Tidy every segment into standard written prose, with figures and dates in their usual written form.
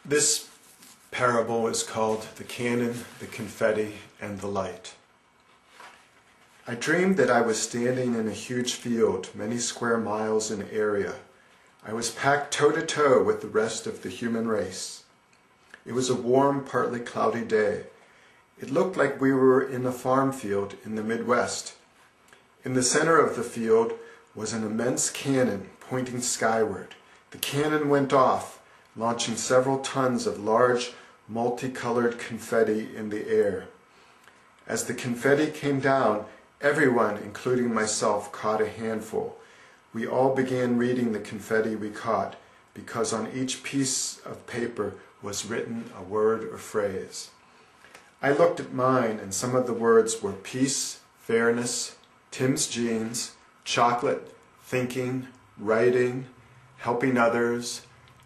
This parable is called The Cannon, the Confetti, and the Light. I dreamed that I was standing in a huge field, many square miles in area. I was packed toe-to-toe with the rest of the human race. It was a warm, partly cloudy day. It looked like we were in a farm field in the Midwest. In the center of the field was an immense cannon pointing skyward. The cannon went off, launching several tons of large, multicolored confetti in the air. As the confetti came down, everyone, including myself, caught a handful. We all began reading the confetti we caught, because on each piece of paper was written a word or phrase. I looked at mine, and some of the words were peace, fairness, Tim's jeans, chocolate, thinking, writing, helping others,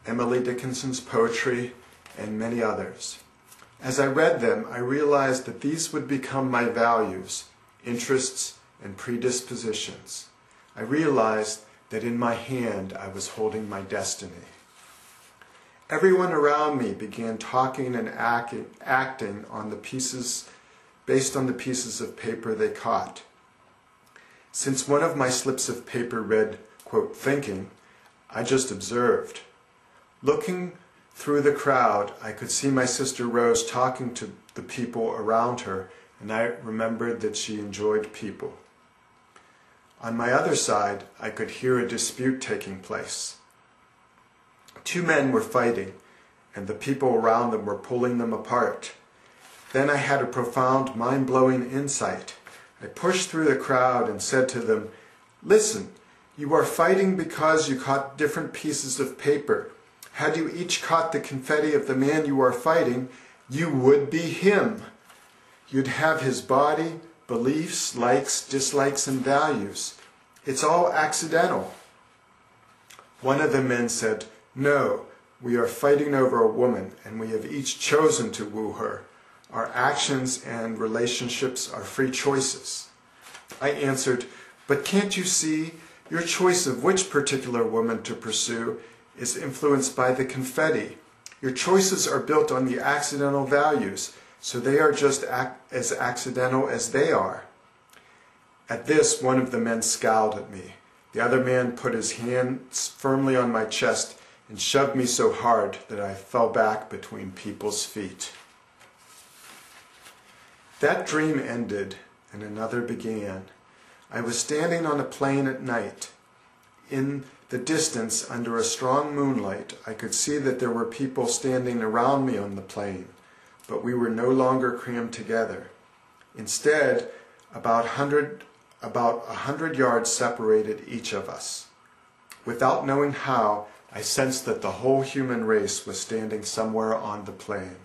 Emily Dickinson's poetry, and many others. As I read them, I realized that these would become my values, interests, and predispositions. I realized that in my hand I was holding my destiny. Everyone around me began talking and acting on the pieces, based on the pieces of paper they caught. Since one of my slips of paper read, quote, thinking, I just observed. Looking through the crowd, I could see my sister Rose talking to the people around her, and I remembered that she enjoyed people. On my other side, I could hear a dispute taking place. Two men were fighting, and the people around them were pulling them apart. Then I had a profound, mind-blowing insight. I pushed through the crowd and said to them, listen, you are fighting because you caught different pieces of paper. Had you each caught the confetti of the man you are fighting, you would be him. You'd have his body, beliefs, likes, dislikes, and values. It's all accidental. One of the men said, no, we are fighting over a woman, and we have each chosen to woo her. Our actions and relationships are free choices. I answered, but can't you see your choice of which particular woman to pursue is influenced by the confetti? Your choices are built on the accidental values, so they are just as accidental as they are. At this, one of the men scowled at me. The other man put his hands firmly on my chest and shoved me so hard that I fell back between people's feet. That dream ended, and another began. I was standing on a plain at night. In the distance, under a strong moonlight, I could see that there were people standing around me on the plain, but we were no longer crammed together. Instead, about 100 yards separated each of us. Without knowing how, I sensed that the whole human race was standing somewhere on the plain.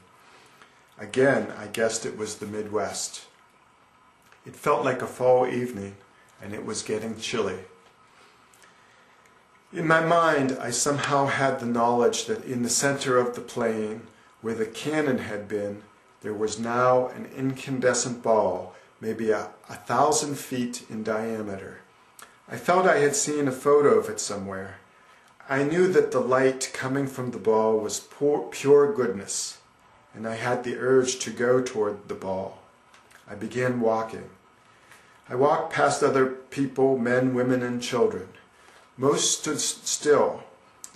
Again, I guessed it was the Midwest. It felt like a fall evening, and it was getting chilly. In my mind, I somehow had the knowledge that in the center of the plain, where the cannon had been, there was now an incandescent ball, maybe 1,000 feet in diameter. I felt I had seen a photo of it somewhere. I knew that the light coming from the ball was pure goodness, and I had the urge to go toward the ball. I began walking. I walked past other people, men, women, and children. Most stood still,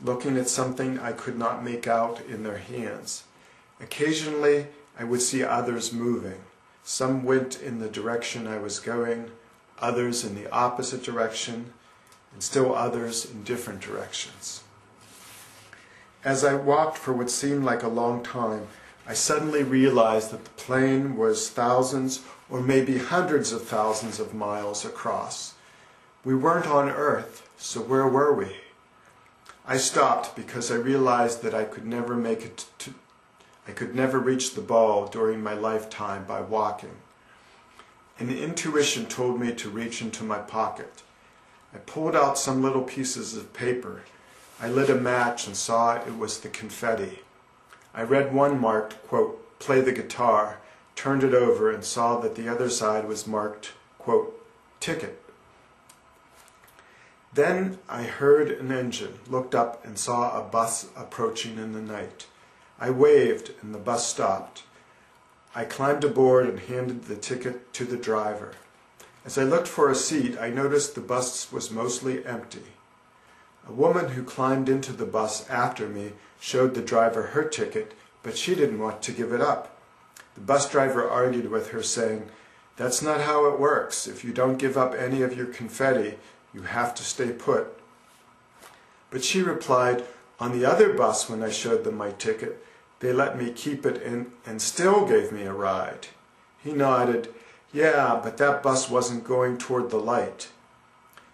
looking at something I could not make out in their hands. Occasionally, I would see others moving. Some went in the direction I was going, others in the opposite direction, and still others in different directions. As I walked for what seemed like a long time, I suddenly realized that the plain was thousands or maybe hundreds of thousands of miles across. We weren't on Earth, so where were we? I stopped because I realized that I could never reach the ball during my lifetime by walking. An intuition told me to reach into my pocket. I pulled out some little pieces of paper. I lit a match and saw it was the confetti. I read one marked, quote, play the guitar, turned it over and saw that the other side was marked, quote, ticket. Then I heard an engine, looked up and saw a bus approaching in the night. I waved and the bus stopped. I climbed aboard and handed the ticket to the driver. As I looked for a seat, I noticed the bus was mostly empty. A woman who climbed into the bus after me showed the driver her ticket, but she didn't want to give it up. The bus driver argued with her, saying, "That's not how it works. If you don't give up any of your confetti, you have to stay put." But she replied, "On the other bus, when I showed them my ticket, they let me keep it and still gave me a ride." He nodded. "Yeah, but that bus wasn't going toward the light."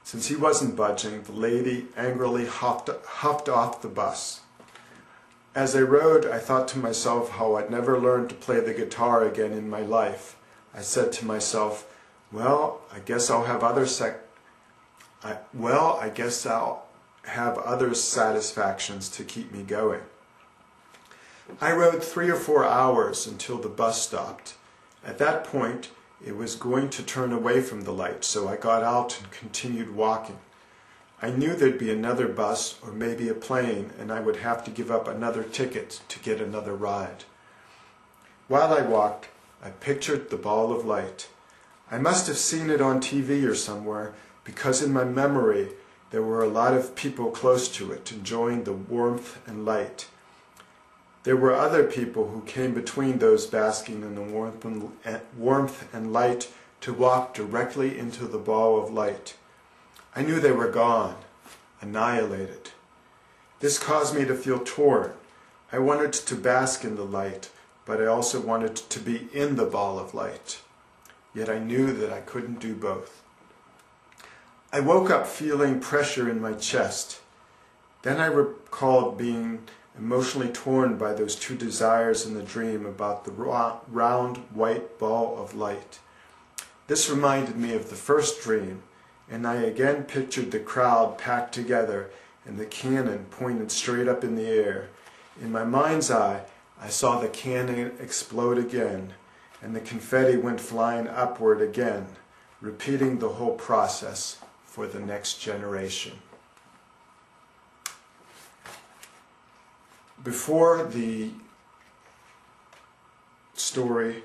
Since he wasn't budging, the lady angrily huffed off the bus. As I rode, I thought to myself how I'd never learn to play the guitar again in my life. I said to myself, well, I guess I'll have other satisfactions to keep me going. I rode 3 or 4 hours until the bus stopped. At that point, it was going to turn away from the light, so I got out and continued walking. I knew there'd be another bus or maybe a plane, and I would have to give up another ticket to get another ride. While I walked, I pictured the ball of light. I must have seen it on TV or somewhere, because in my memory there were a lot of people close to it enjoying the warmth and light. There were other people who came between those basking in the warmth and light to walk directly into the ball of light. I knew they were gone, annihilated. This caused me to feel torn. I wanted to bask in the light, but I also wanted to be in the ball of light. Yet I knew that I couldn't do both. I woke up feeling pressure in my chest. Then I recalled being emotionally torn by those two desires in the dream about the round white ball of light. This reminded me of the first dream, and I again pictured the crowd packed together and the cannon pointed straight up in the air. In my mind's eye, I saw the cannon explode again, and the confetti went flying upward again, repeating the whole process for the next generation. Before the story,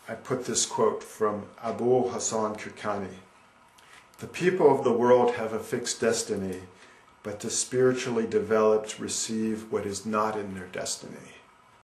I put this quote from Abul Hassan Kirkani. "The people of the world have a fixed destiny, but the spiritually developed receive what is not in their destiny."